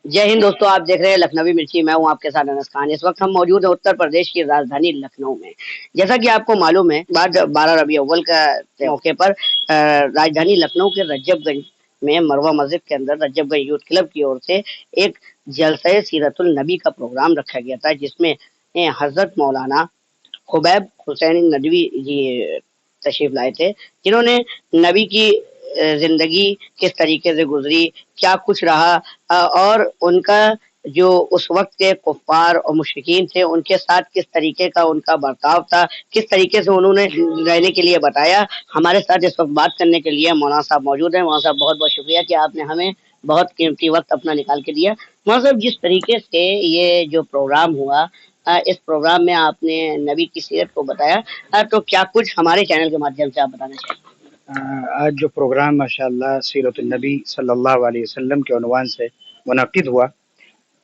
जय हिंद दोस्तों, आप देख रहे हैं लखनवी मिर्ची। मैं हूं आपके साथ अनस खान। इस वक्त हम मौजूद हैं उत्तर प्रदेश की राजधानी लखनऊ में। जैसा कि आपको मालूम है, बाद 12 रबी अव्वल का मौके पर राजधानी लखनऊ के रज्जबगंज में मरवा मस्जिद के अंदर रज्जबगंज यूथ क्लब की ओर से एक जलसे सीरतुल नबी का प्रोग्राम रखा गया था, जिसमें हजरत मौलाना खुबैब हुसैन नदवी जी तशरीफ लाए थे, जिन्होंने नबी की जिंदगी किस तरीके से गुजरी, क्या कुछ रहा, और उनका जो उस वक्त के कुफ्फार और मुशरिकीन थे उनके साथ किस तरीके का उनका बर्ताव था, किस तरीके से उन्होंने रहने के लिए बताया। हमारे साथ इस वक्त बात करने के लिए मौलाना साहब मौजूद हैं। मौलाना साहब, बहुत बहुत शुक्रिया कि आपने हमें बहुत कीमती वक्त अपना निकाल के दिया। मौलाना साहब, जिस तरीके से ये जो प्रोग्राम हुआ, इस प्रोग्राम में आपने नबी की सीरत को बताया, तो क्या कुछ हमारे चैनल के माध्यम से आप बताना चाहेंगे? आज जो प्रोग्राम माशाअल्लाह सीरतुन नबी सल्लल्लाहु अलैहि वसल्लम के उन्वान से मुनक्किद हुआ,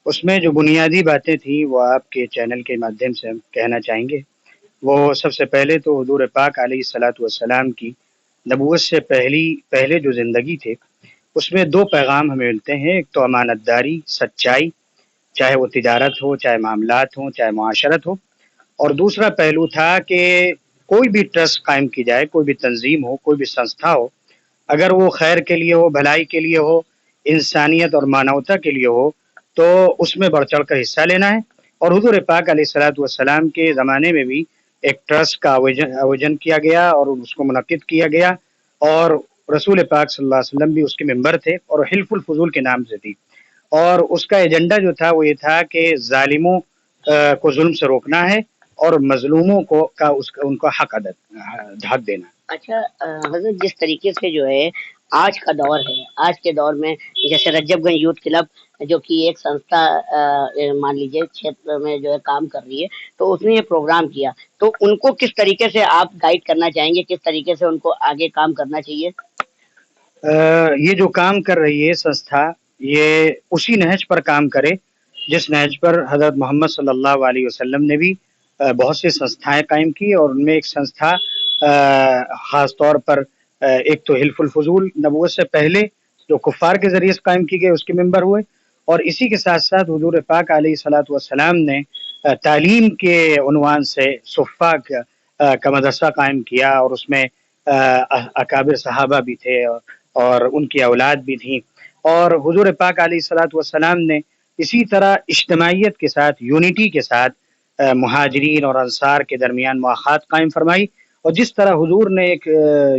उसमें जो बुनियादी बातें थी वो आपके चैनल के माध्यम से हम कहना चाहेंगे। वो सबसे पहले तो हुजूर पाक अलैहिस्सलातु वस्सलाम की नबूवत से पहले जो ज़िंदगी थे, उसमें 2 पैगाम हमें मिलते हैं। एक तो अमानतदारी, सच्चाई, चाहे वो तिजारत हो, चाहे मामलात हों, चाहे मुआशरत हो। और दूसरा पहलू था कि कोई भी ट्रस्ट कायम की जाए, कोई भी तंज़ीम हो, कोई भी संस्था हो, अगर वो खैर के लिए हो, भलाई के लिए हो, इंसानियत और मानवता के लिए हो, तो उसमें बढ़-चढ़ कर हिस्सा लेना है। और हुज़ूर पाक अलैहिस्सलातु वस्सलाम के ज़माने में भी एक ट्रस्ट का आयोजन किया गया और उसको मुनक्किद किया गया, और रसूल पाक सल्लल्लाहु अलैहि वसल्लम भी उसके मेंबर थे और हिल्फुल फुज़ूल के नाम से थी। और उसका एजेंडा जो था वो ये था कि ज़ालिमों को ज़ुल्म से रोकना है और मज़लूमों को का उसका उनका हक देना। अच्छा, हज़रत, जिस तरीके से जो है आज का दौर है, आज के दौर में जैसे रज्जबगंज यूथ क्लब जो कि एक संस्था मान लीजिए क्षेत्र में जो है काम कर रही है, तो उसने ये प्रोग्राम किया, तो उनको किस तरीके से आप गाइड करना चाहेंगे, किस तरीके से उनको आगे काम करना चाहिए? ये जो काम कर रही है संस्था, ये उसी नहज पर काम करे जिस नहज पर हज़रत मोहम्मद सल्लल्लाहु अलैहि वसल्लम ने भी बहुत सी संस्थाएं कायम की, और उनमें एक संस्था ख़ास तौर पर एक तो हिल्फुल फुज़ूल नबूवत से पहले जो कुफ़ार के ज़रिए से कायम की गई, उसके मेंबर हुए। और इसी के साथ-साथ हुज़ूर पाक अलैहिस्सलातु वस्सलाम ने तालीम के उन्वान से सुफ़्फ़ा का मदरसा कायम किया, और उसमें अकाबिर सहाबा भी थे और उनकी औलाद भी थी। और हुज़ूर पाक अलैहिस्सलातु वस्सलाम ने इसी तरह इज्तिमाइयत के साथ, यूनिटी के साथ मुहाजिरीन और अंसार के दरमियान मुआख़ात कायम फरमाई। और जिस तरह हुज़ूर ने एक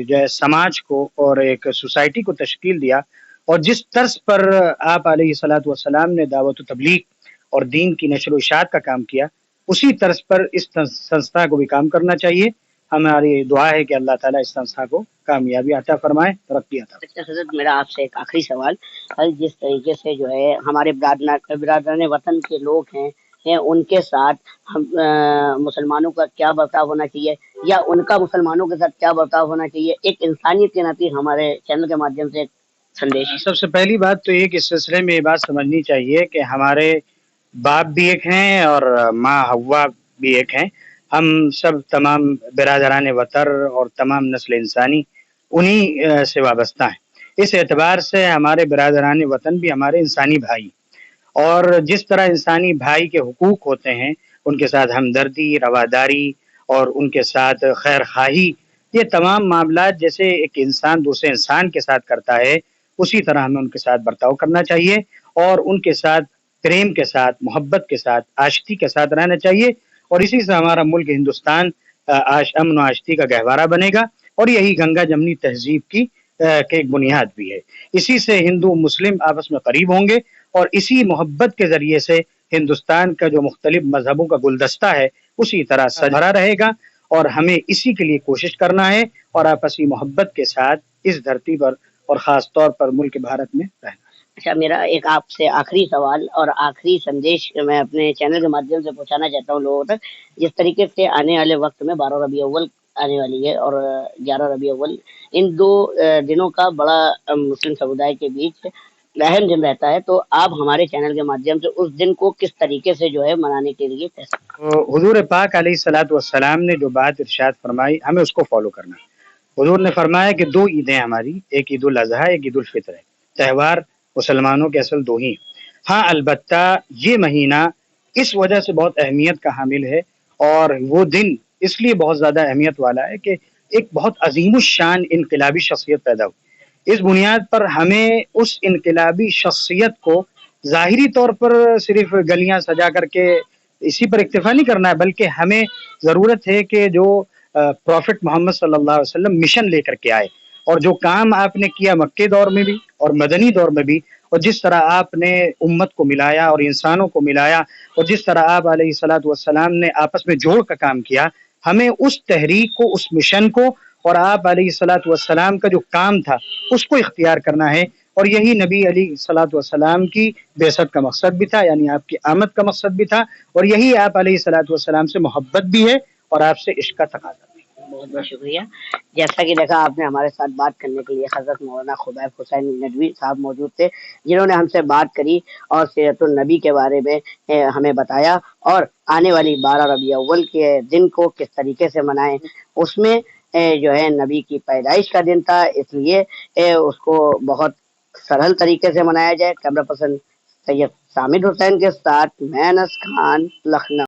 जो है समाज को और एक सोसाइटी को तश्कील दिया, और जिस तर्ज पर आप अलैहिस्सलातु वस्सलाम ने दावत व तबलीग और दीन की नशर व इशाअत का काम किया, उसी तर्ज पर इस संस्था को भी काम करना चाहिए। हमारी दुआ है कि अल्लाह ताला इस संस्था को कामयाबी अता फरमाए, तरक्की अता फरमाए। अच्छा हज़रत, मेरा आपसे एक आखिरी सवाल, जिस तरीके से जो है हमारे बिरादरान वतन के लोग हैं उनके साथ हम मुसलमानों का क्या बर्ताव होना चाहिए, या उनका मुसलमानों के साथ क्या बर्ताव होना चाहिए, एक इंसानियत के नाते हमारे चैनल के माध्यम से एक संदेश। सबसे पहली बात तो ये कि इस सिलसिले में ये बात समझनी चाहिए कि हमारे बाप भी एक हैं और माँ हव्वा भी एक हैं। हम सब तमाम बिरादरान वतर और तमाम नस्ल इंसानी उन्हीं से वाबस्ता हैं। इस एतबार से हमारे बिरादरान वतन भी हमारे इंसानी भाई, और जिस तरह इंसानी भाई के हुकूक होते हैं, उनके साथ हमदर्दी, रवादारी और उनके साथ खैर-ख़ाही, ये तमाम मामलात जैसे एक इंसान दूसरे इंसान के साथ करता है, उसी तरह हमें उनके साथ बर्ताव करना चाहिए और उनके साथ प्रेम के साथ, मोहब्बत के साथ, आशिकी के साथ रहना चाहिए। और इसी से हमारा मुल्क हिंदुस्तान अमन और आशिकी का गहवारा बनेगा, और यही गंगा-जमनी तहज़ीब की की एक बुनियाद भी है। इसी से हिंदू मुस्लिम आपस में करीब होंगे, और इसी मोहब्बत के ज़रिए से हिंदुस्तान का जो मुख्तलिफ मज़हबों का गुलदस्ता है, उसी तरह भरा रहेगा। और हमें इसी के लिए कोशिश करना है और आपसी मोहब्बत के साथ इस धरती पर और ख़ास तौर पर मुल्क भारत में रहना। अच्छा, मेरा एक आपसे आखिरी सवाल और आखिरी संदेश मैं अपने चैनल के माध्यम से पहुँचाना चाहता हूँ लोगों तक। जिस तरीके से आने वाले वक़्त में 12 रबी अव्वल आने वाली है और 11 रबी अव्वल, इन 2 दिनों का बड़ा मुस्लिम समुदाय के बीच अहम दिन रहता है, तो आप हमारे चैनल के माध्यम से उस दिन को किस तरीके से जो है मनाने के लिए कह सकते हैं? तो हुज़ूर पाक अलैहिस्सलातु वस्सलाम ने जो बात इरशाद फरमाई, हमें उसको फ़ॉलो करना है। हुज़ूर ने फरमाया कि 2 ईदें हमारी, एक ईद उल अज़हा, एक ईद उल फ़ितर है। त्योहार मुसलमानों के असल 2 ही हैं। ہاں البتہ یہ مہینہ اس وجہ سے بہت اہمیت کا حامل ہے، اور وہ دن اس لیے بہت زیادہ اہمیت والا ہے کہ ایک بہت عظیم الشان انقلابی شخصیت پیدا ہوئی۔ اس بنیاد پر ہمیں اس انقلابی شخصیت کو ظاہری طور پر صرف گلیاں سجا کر کے اسی پر اکتفا نہیں کرنا ہے، بلکہ ہمیں ضرورت ہے کہ جو پروفٹ محمد صلی اللہ علیہ وسلم مشن لے کر کے آئے، اور جو کام آپ نے کیا مکے دور میں بھی اور مدنی دور میں بھی، اور جس طرح آپ نے امت کو ملایا اور انسانوں کو ملایا، اور جس طرح آپ علیہ الصلوۃ والسلام نے آپس میں جوڑ کا کام کیا، ہمیں اس تحریک کو، اس مشن کو، اور آپ علیہ الصلوۃ والسلام کا جو کام تھا اس کو اختیار کرنا ہے۔ اور یہی نبی علیہ الصلوۃ والسلام کی بعثت کا مقصد بھی تھا، یعنی آپ کی آمد کا مقصد بھی تھا، اور یہی آپ علیہ الصلوۃ والسلام سے محبت بھی ہے اور آپ سے عشق کا تقاضا بھی۔ بہت بہت شکریہ۔ جیسا کہ دیکھا آپ نے، ہمارے ساتھ بات کرنے کے لیے حضرت مولانا خبیب حسین ندوی صاحب موجود تھے، جنہوں نے ہم سے بات کری اور سیرت النبی کے بارے میں ہمیں بتایا، اور آنے والی 12 ربیع اول کے دن کو کس طریقے سے منائیں۔ اس میں جو ہے نبی کی پیدائش کا دن تھا، اس لیے اس کو بہت سرل طریقے سے منایا جائے۔ کیمرہ پرسن سید سامد حسین کے ساتھ میں انس خان، لکھنؤ۔